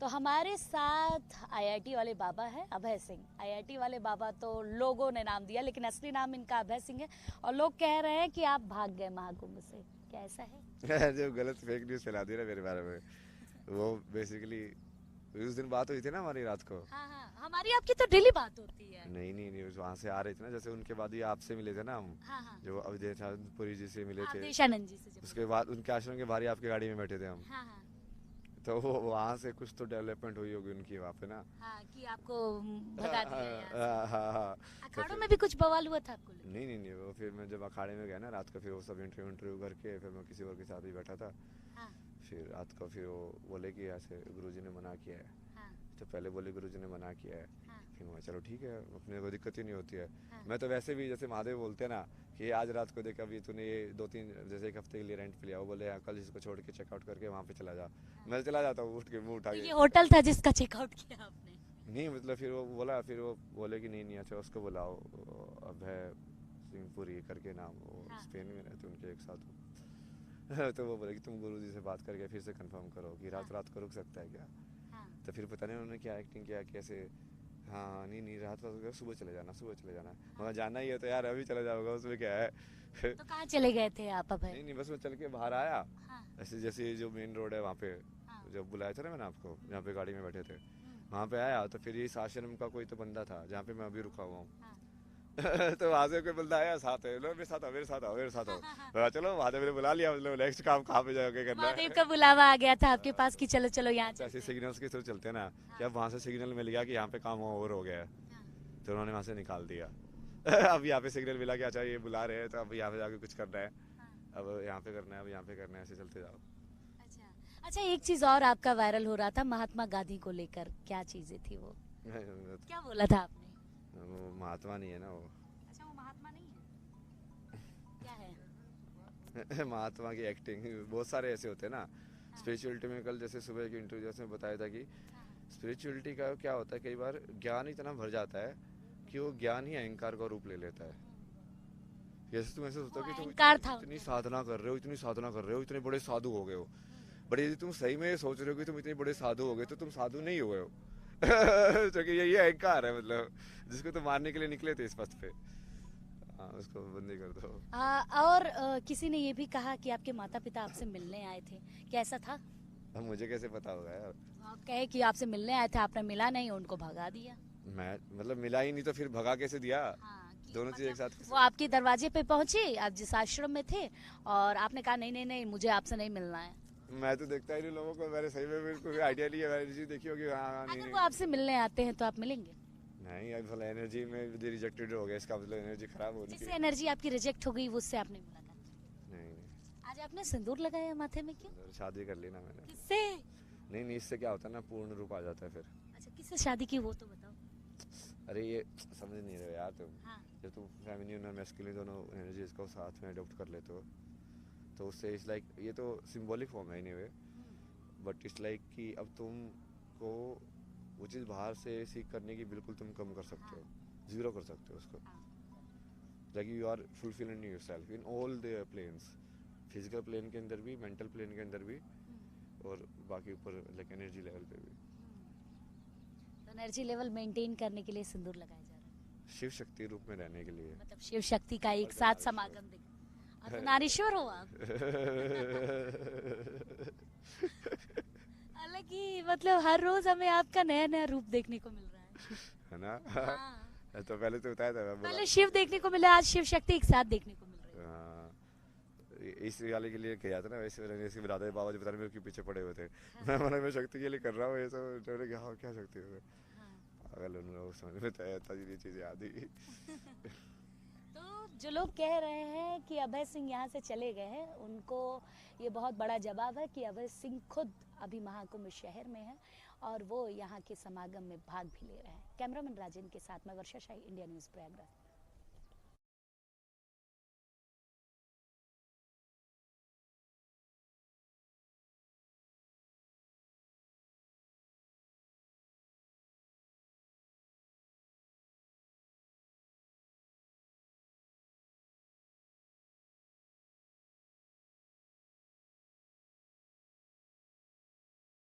तो हमारे साथ आईआईटी वाले बाबा है अभय सिंह। आईआईटी वाले बाबा तो लोगों ने नाम दिया, लेकिन असली नाम इनका अभय सिंह है। और लोग कह रहे हैं कि आप भाग गए महाकुंभ से, क्या ऐसा है? जो गलत फेक न्यूज फैला दी ना मेरे बारे में, वो बेसिकली उस दिन बात हुई थी ना हमारी रात को। हाँ हाँ, हमारी आपकी तो डेली बात होती है। नहीं नहीं नहीं, वहां से आ रहे थे ना, जैसे उनके बाद ही आपसे मिले थे ना हम। हाँ हाँ जो अवधेशानंदपुरी जी से मिले हाँ, थे। देशानंद जी से जब उसके बाद उनके आश्रम के बाहर ही आपकी गाड़ी में बैठे थे हम। हाँ हाँ तो वो वहां से कुछ तो डेवलपमेंट हुई होगी उनकी वहाँ पे ना। हाँ, कि आपको भगा दिया यहाँ से। हाँ। तो अखाड़ों फिर में भी कुछ बवाल हुआ था आपको लेकर? नहीं नहीं नहीं, वो फिर मैं जब अखाड़े में गया ना रात को, फिर वो सब इंटरव्यू इंटरव्यू करके फिर मैं किसी और के साथ ही बैठा था। हाँ फिर रात को फिर वो बोले कि ऐसे गुरुजी ने मना किया है। हाँ तो पहले बोले गुरुजी ने मना किया है। हाँ फिर मैं चलो ठीक है, अपने को दिक्कत ही नहीं होती है। हाँ मैं तो वैसे भी जैसे महादेव बोलते हैं ना कि आज रात को देख, अभी तूने ये 2-3 जैसे एक हफ्ते के लिए रेंट पे लिया, वो बोले हाँ, कल इसको छोड़ के चेकआउट करके वहाँ पे चला जा। मैं चला जाता हूँ उठ के, मुँह उठा तो के। ये होटल था जिसका चेकआउट किया आपने? नहीं मतलब फिर वो बोला, फिर वो बोले कि नहीं नहीं अच्छा उसको बुलाओ, अभय सिंहपुरी करके नाम, वो हाँ स्पेन में रहते उनके एक साथ। तो वो बोले कि तुम गुरुजी से बात करके फिर से कंफर्म करो कि हाँ रात रात को रुक सकता है क्या। हाँ तो फिर पता नहीं उन्होंने क्या एक्टिंग किया कैसे। हाँ नहीं नहीं, रात रात को सुबह चले जाना, सुबह चले जाना। मगर जाना ही है तो यार अभी चले जाओगे, उसमें क्या है। तो कहाँ चले गए थे आप अभय? नहीं नहीं, बस मैं चल के बाहर आया। हाँ ऐसे जैसे ये जो मेन रोड है वहाँ पे, हाँ जब बुलाया था ना मैंने आपको, जहाँ पे गाड़ी में बैठे थे, हम्म, वहाँ पे आया तो फिर इस आश्रम का कोई तो बंदा था जहाँ पे मैं अभी रुका हुआ हूँ। हाँ तो वहाँ से कोई बंदा आया साथ है, लो मेरे साथ आओ, मेरे साथ आओ, मेरे साथ आओ। हाँ हाँ। मैं चलो महादेव ने बुला लिया, मतलब नेक्स्ट काम कहाँ पे जाओगे करना महादेव है। का बुलावा आ गया था आपके पास कि चलो चलो यहाँ तो ऐसे चलते हैं। सिग्नल्स के थ्रू चलते हैं ना, कि हाँ अब वहाँ से सिग्नल मिल गया कि यहाँ पे काम ओवर हो गया है, हाँ तो उन्होंने वहाँ से निकाल दिया। अब यहाँ पे सिग्नल मिला कि अच्छा ये बुला रहे हैं, तो अब यहाँ पे जाके कुछ करना है, हाँ। अब यहाँ पे करना है, अब यहाँ पे करना है, ऐसे चलते जाओ। अच्छा अच्छा, एक चीज और आपका वायरल हो रहा था महात्मा गांधी को लेकर, क्या चीजें थी वो? क्या बोला था आपने? वो महात्मा नहीं है ना वो। अच्छा, वो महात्मा नहीं है, क्या है? महात्मा की एक्टिंग बहुत सारे ऐसे होते हैं ना। हाँ स्पिरिचुअलिटी में कल जैसे सुबह के इंटरव्यू में बताया था कि हाँ स्पिरिचुअलिटी का क्या होता है, कई बार ज्ञान इतना भर जाता है कि वो ज्ञान ही अहंकार का रूप ले लेता है। जैसे तुम ऐसे सोचो वो कि तुम अहंकार था इतनी उनके अंदर। साधना कर रहे हो, इतनी साधना कर रहे हो, इतने बड़े साधु हो गए हो, बट यदि तुम सही में सोच रहे हो कि तुम इतने बड़े साधु हो गए तो तुम साधु नहीं हुए हो। तो कि यही अहंकार है, मतलब जिसको तुम मारने के लिए निकले थे इस पथ पे। हाँ, उसको बंदी कर दो। और किसी ने ये भी कहा कि आपके माता पिता आपसे मिलने आए थे, क्या ऐसा था? अब मुझे कैसे पता होगा यार। आप कहे कि आपसे मिलने आए थे, आपने मिला नहीं, उनको भगा दिया। मैं मतलब मिला ही नहीं तो फिर भगा कैसे दिया। हाँ, कि दोनों चीज एक साथ मतलब कैसे। वो आपके दरवाजे पे पहुंची, आप जिस आश्रम में थे, और आपने कहा नहीं नहीं नहीं, मुझे आपसे नहीं मिलना है। मैं तो देखता ही नहीं लोगों को, मैंने सही में बिल्कुल कोई आइडिया नहीं है, मैंने चीज देखी होगी। हाँ हाँ, नहीं अगर नहीं वो आपसे मिलने आते हैं तो आप मिलेंगे? नहीं, अब भला एनर्जी में रिजेक्टेड हो गया, इसका मतलब एनर्जी खराब हो जिससे उनकी। एनर्जी आपकी रिजेक्ट हो गई, वो उससे आपने मुलाकात की? नहीं नहीं, आज आपने सिंदूर लगाया माथे में, क्यों? शादी कर ली ना मैंने। किससे? नहीं नहीं, इससे क्या होता है ना, पूर्ण रूप आ जाता है फिर। अच्छा, किससे शादी की वो तो बताओ। अरे ये समझ नहीं रहे यार तुम। हाँ जब तुम फेमिनिन और मैस्कुलिन दोनों एनर्जीज को साथ में अडॉप्ट कर लेते हो, तो उससे इट्स लाइक, ये तो सिंबॉलिक फॉर्म है एनीवे, बट इट्स लाइक कि अब तुमको वो चीज़ बाहर से सीख करने की बिल्कुल तुम कम कर सकते हो, जीरो कर सकते हो उसको। हाँ like you are fulfilling yourself in all the planes, physical plane के अंदर भी, मेंटल प्लेन के अंदर भी, और बाकी ऊपर लाइक एनर्जी लेवल पे भी। तो एनर्जी लेवल मेंटेन करने के लिए सिंदूर लगाया जा रहा है, शिव शक्ति रूप में रहने के लिए। मतलब शिव शक्ति का एक साथ समागम दिख। अर्धनारीश्वर हो आप। हालांकि मतलब हर रोज हमें आपका नया नया रूप देखने को मिल रहा है। है ना। हाँ, तो पहले तो बताया था, मैं बोला पहले शिव देखने को मिला, आज शिव शक्ति एक साथ देखने को मिल रही है। हाँ, इस वाले के लिए किया था ना, वैसे मैंने इसके दादा बाबा जी बता रहे मेरे के पीछे पड़े हुए थे। मैं मैंने मैं शक्ति के लिए कर रहा हूँ ये सब, तो क्या क्या शक्ति हो, हाँ। पागल उन लोगों को समझ में था ये चीज़ें याद ही। तो जो लोग कह रहे हैं कि अभय सिंह यहाँ से चले गए हैं, उनको ये बहुत बड़ा जवाब है कि अभय सिंह खुद अभी महाकुंभ शहर में है और वो यहाँ के समागम में भाग भी ले रहे हैं। कैमरामैन राजेंद्र के साथ मैं वर्षा शाही, इंडिया न्यूज़ प्रयागराज।